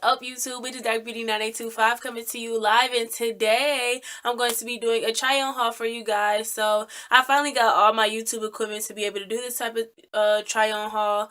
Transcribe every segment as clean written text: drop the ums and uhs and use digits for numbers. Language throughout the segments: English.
up, YouTube? It is Dark Beauty 9825 coming to you live, and today I'm going to be doing a try on haul for you guys. So I finally got all my YouTube equipment to be able to do this type of try on haul.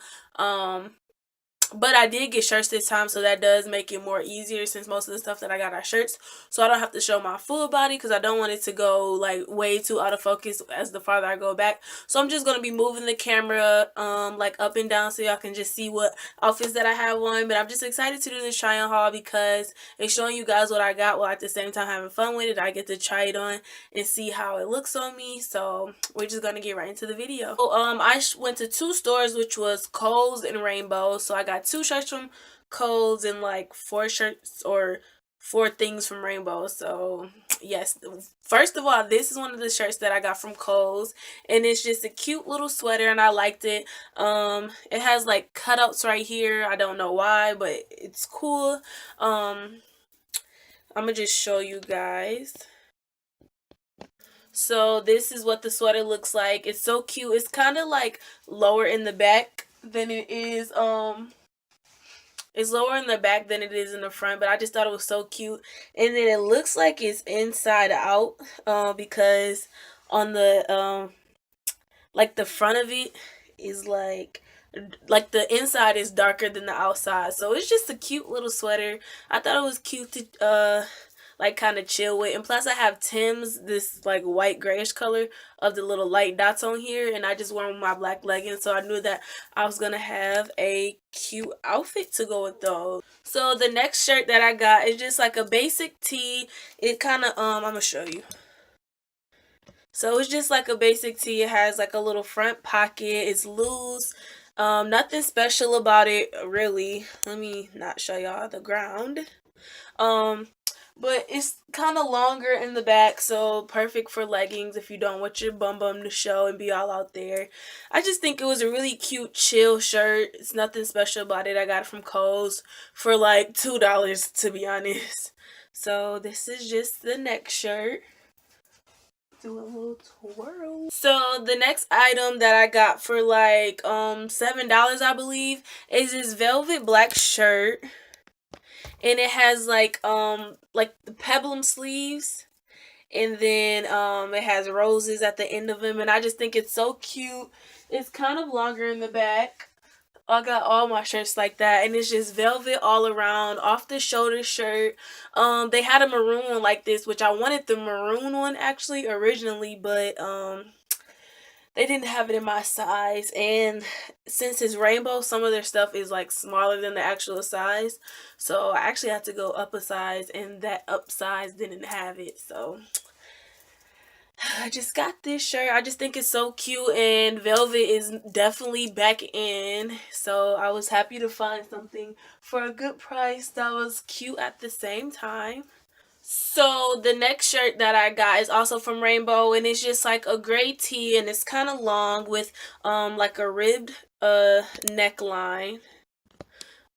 But I did get shirts this time, so that does make it more easier since most of the stuff that I got are shirts. So I don't have to show my full body because I don't want it to go like way too out of focus as the farther I go back. So I'm just going to be moving the camera like up and down so y'all can just see what outfits that I have on. But I'm just excited to do this try on haul because it's showing you guys what I got while at the same time having fun with it. I get to try it on and see how it looks on me. So we're just going to get right into the video. So, I went to two stores, which was Kohl's and Rainbow. So I got 2 shirts from Kohl's and like 4 shirts or 4 things from Rainbow. So yes, first of all, this is one of the shirts that I got from Kohl's, and it's just a cute little sweater and I liked it. It has like cutouts right here. I don't know why, but it's cool. I'm gonna just show you guys. So this is what the sweater looks like. It's so cute. It's kind of like lower in the back than it is it's lower in the back than it is in the front, but I just thought it was so cute. And then it looks like it's inside out because on the like the front of it is like the inside is darker than the outside. So it's just a cute little sweater. I thought it was cute to like kind of chill with, and plus I have Tim's, this like white grayish color of the little light dots on here, and I just wore my black leggings, so I knew that I was gonna have a cute outfit to go with those. So the next shirt that I got is just like a basic tee. It kind of I'm gonna show you. So it's just like a basic tee. It has like a little front pocket. It's loose. Nothing special about it really. Let me not show y'all the ground. But it's kind of longer in the back, so perfect for leggings if you don't want your bum to show and be all out there. I just think it was a really cute, chill shirt. It's nothing special about it. I got it from Kohl's for like $2, to be honest. So this is just the next shirt. Do a little twirl. So the next item that I got for like $7, I believe, is this velvet black shirt. And it has like the peplum sleeves, and then it has roses at the end of them, and I just think it's so cute. It's kind of longer in the back. I got all my shirts like that, and it's just velvet all around, off the shoulder shirt. They had a maroon one like this, which I wanted the maroon one actually originally, but they didn't have it in my size, and since it's Rainbow, some of their stuff is like smaller than the actual size, so I actually had to go up a size, and that up size didn't have it. So I just got this shirt. I just think it's so cute, and velvet is definitely back in, so I was happy to find something for a good price that was cute at the same time. So the next shirt that I got is also from Rainbow, and it's just like a gray tee, and it's kind of long with like a ribbed neckline,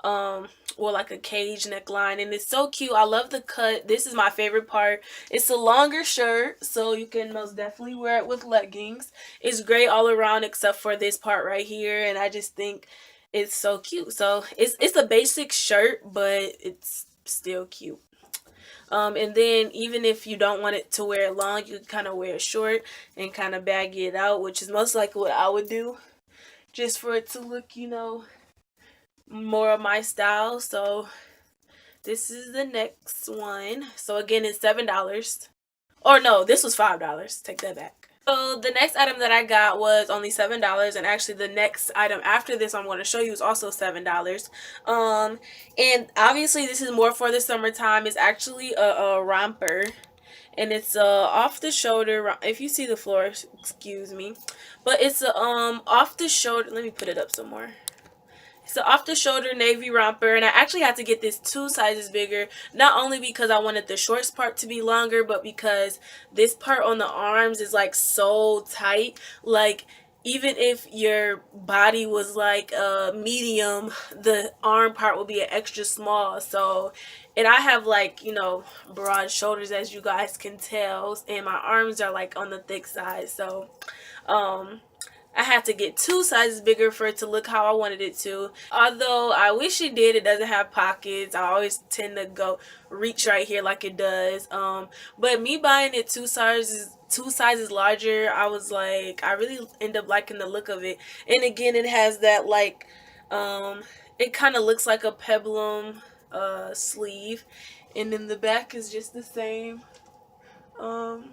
or like a cage neckline, and it's so cute. I love the cut. This is my favorite part. It's a longer shirt, so you can most definitely wear it with leggings. It's great all around except for this part right here, and I just think it's so cute. So it's a basic shirt, but it's still cute. And then even if you don't want it to wear it long, you can kind of wear it short and kind of bag it out, which is most likely what I would do, just for it to look, you know, more of my style. So this is the next one. So again, it's $7. Or no, this was $5. Take that back. So the next item that I got was only $7, and actually the next item after this I'm going to show you is also $7. And obviously this is more for the summertime. It's actually a romper, and it's off the shoulder. If you see the floor, excuse me, but it's a off the shoulder. Let me put it up some more. It's an off-the-shoulder navy romper, and I actually had to get this 2 sizes bigger, not only because I wanted the shorts part to be longer, but because this part on the arms is like so tight. Like, even if your body was like medium, the arm part will be an extra small. So, and I have like, you know, broad shoulders, as you guys can tell, and my arms are like on the thick side. So I had to get 2 sizes bigger for it to look how I wanted it to. Although I wish it did, it doesn't have pockets. I always tend to go reach right here like it does. But me buying it 2 sizes larger, I was like, I really end up liking the look of it. And again, it has that like, it kind of looks like a peplum sleeve, and then the back is just the same. Um,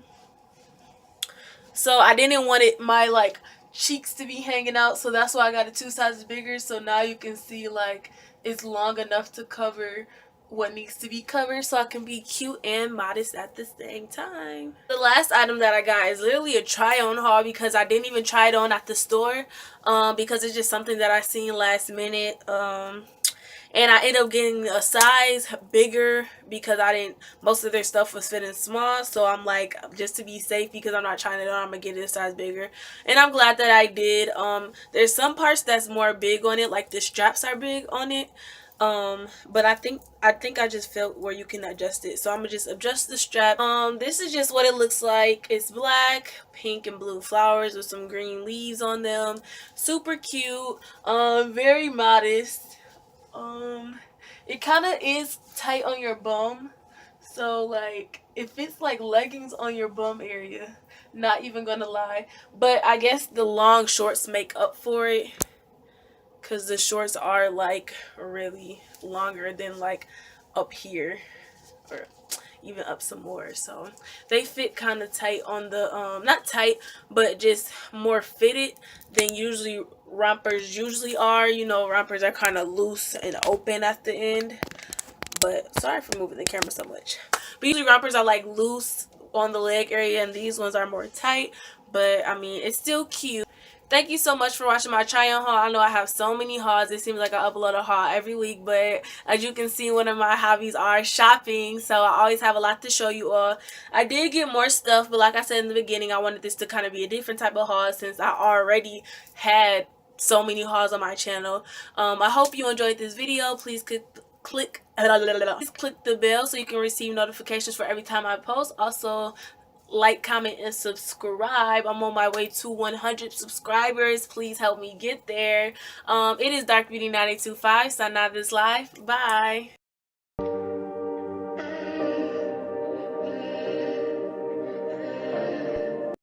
so I didn't want it my like cheeks to be hanging out, so that's why I got it 2 sizes bigger. So now you can see like it's long enough to cover what needs to be covered, so I can be cute and modest at the same time. The last item that I got is literally a try on haul, because I didn't even try it on at the store, because it's just something that I seen last minute. And I ended up getting a size bigger because I didn't, most of their stuff was fitting small. So I'm like, just to be safe, because I'm not trying it on, I'm gonna get it a size bigger. And I'm glad that I did. There's some parts that's more big on it, like the straps are big on it. But I think I just felt where you can adjust it, so I'm gonna just adjust the strap. This is just what it looks like. It's black, pink and blue flowers with some green leaves on them. Super cute. Very modest. It kind of is tight on your bum, so like it fits like leggings on your bum area, not even gonna lie. But I guess the long shorts make up for it, because the shorts are like really longer than like up here, or even up some more. So they fit kind of tight on the not tight, but just more fitted than usually rompers usually are. You know, rompers are kind of loose and open at the end. But sorry for moving the camera so much. But usually rompers are like loose on the leg area, and these ones are more tight. But I mean, it's still cute. Thank you so much for watching my try on haul. I know I have so many hauls. It seems like I upload a haul every week, but as you can see, one of my hobbies are shopping, so I always have a lot to show you all. I did get more stuff, but like I said in the beginning, I wanted this to kind of be a different type of haul, since I already had so many hauls on my channel. I hope you enjoyed this video. Please click the bell so you can receive notifications for every time I post. Also, like, comment, and subscribe. I'm on my way to 100 subscribers. Please help me get there. It is Dark Beauty 925 signing out this live. Bye.